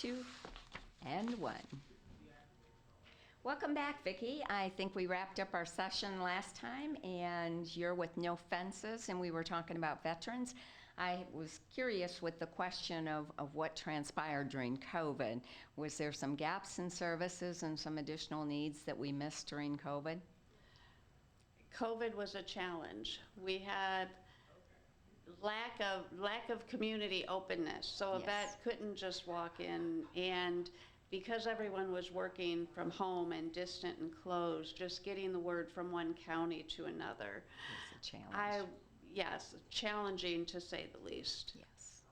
2, and 1. Welcome back, Vicki. I think we wrapped up our session last time, and you're with No Fences, and we were talking about veterans. I was curious with the question of what transpired during COVID. Was there some gaps in services and some additional needs that we missed during COVID? COVID was a challenge. We had lack of community openness, so a vet couldn't just walk in, and because everyone was working from home and distant and closed, just getting the word from one county to another. It's a challenge. Yes, challenging to say the least. Yes.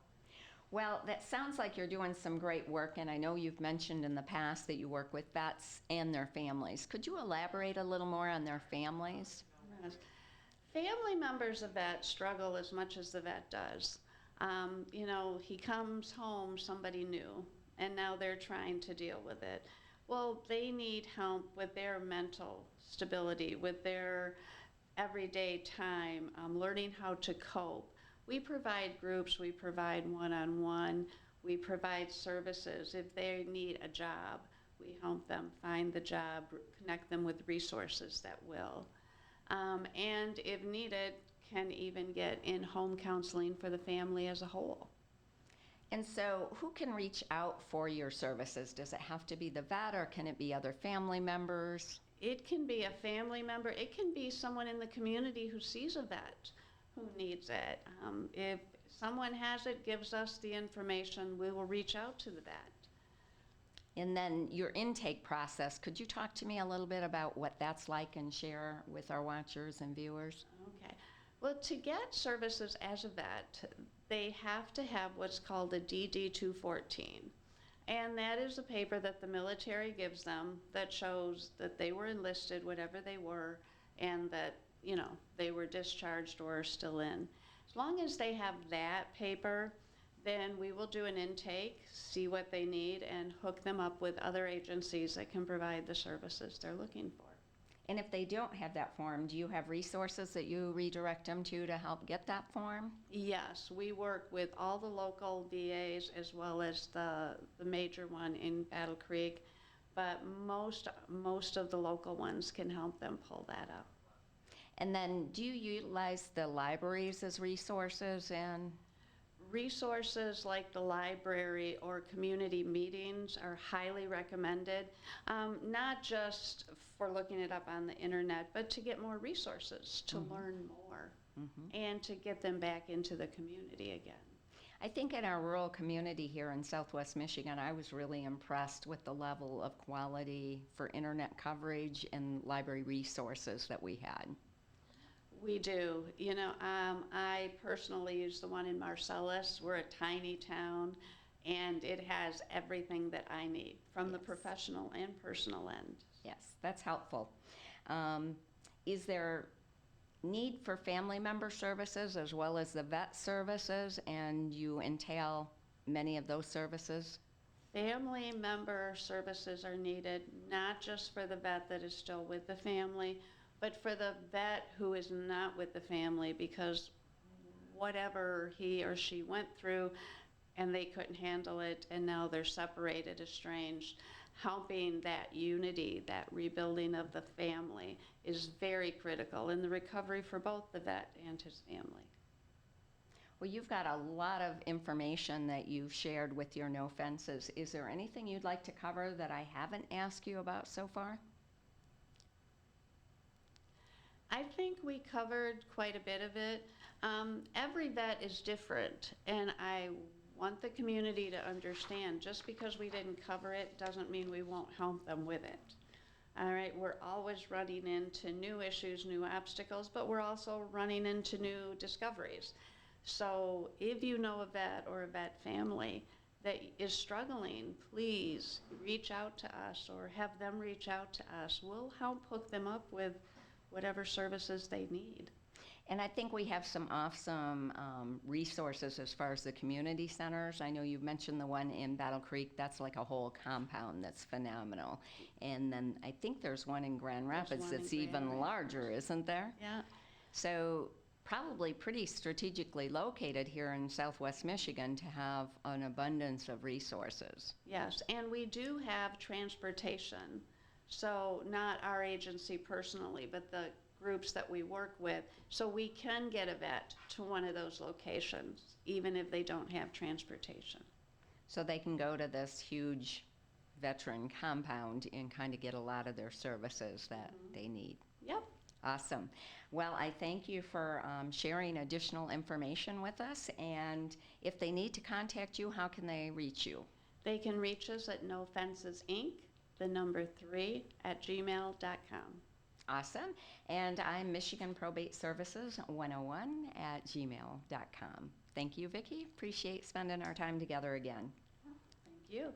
Well, that sounds like you're doing some great work, and I know you've mentioned in the past that you work with vets and their families. Could you elaborate a little more on their families? Yes. Family members of vets struggle as much as the vet does. He comes home somebody new, and now they're trying to deal with it. Well, they need help with their mental stability, with their everyday time, learning how to cope. We provide groups, we provide one-on-one, we provide services. If they need a job, we help them find the job, connect them with resources that will. And if needed, can even get in-home counseling for the family as a whole. And so who can reach out for your services? Does it have to be the vet, or can it be other family members? It can be a family member. It can be someone in the community who sees a vet who needs it. If someone has it, gives us the information, we will reach out to the vet. And then your intake process, could you talk to me a little bit about what that's like and share with our watchers and viewers? Okay. Well, to get services as a vet, they have to have what's called a DD-214. And that is a paper that the military gives them that shows that they were enlisted, whatever they were, and that, they were discharged or are still in. As long as they have that paper, then we will do an intake, see what they need, and hook them up with other agencies that can provide the services they're looking for. And if they don't have that form, do you have resources that you redirect them to help get that form? Yes, we work with all the local VAs as well as the major one in Battle Creek, but most of the local ones can help them pull that up. And then do you utilize the libraries as resources? And resources like the library or community meetings are highly recommended, not just for looking it up on the internet, but to get more resources, to learn more, and to get them back into the community again. I think in our rural community here in Southwest Michigan, I was really impressed with the level of quality for internet coverage and library resources that we had. We do. I personally use the one in Marcellus. We're a tiny town, and it has everything that I need from the professional and personal end. Yes, that's helpful. Is there need for family member services as well as the vet services, and you entail many of those services? Family member services are needed, not just for the vet that is still with the family, but for the vet who is not with the family, because whatever he or she went through and they couldn't handle it, and now they're separated, estranged, helping that unity, that rebuilding of the family is very critical in the recovery for both the vet and his family. Well, you've got a lot of information that you've shared with your No Fences. Is there anything you'd like to cover that I haven't asked you about so far? I think we covered quite a bit of it. Every vet is different, and I want the community to understand just because we didn't cover it doesn't mean we won't help them with it. All right, we're always running into new issues, new obstacles, but we're also running into new discoveries. So if you know a vet or a vet family that is struggling, please reach out to us or have them reach out to us. We'll help hook them up with whatever services they need. And I think we have some awesome resources as far as the community centers. I know you mentioned the one in Battle Creek. That's like a whole compound that's phenomenal. And then I think there's one in Grand Rapids that's even larger, isn't there? Yeah. So probably pretty strategically located here in Southwest Michigan to have an abundance of resources. Yes, and we do have transportation. So not our agency personally, but the groups that we work with. So we can get a vet to one of those locations, even if they don't have transportation. So they can go to this huge veteran compound and kind of get a lot of their services that they need. Yep. Awesome. Well, I thank you for sharing additional information with us. And if they need to contact you, how can they reach you? They can reach us at nofencesinc.3@gmail.com. Awesome. And I'm Michigan Probate Services 101@gmail.com. Thank you, Vicki. Appreciate spending our time together again. Thank you.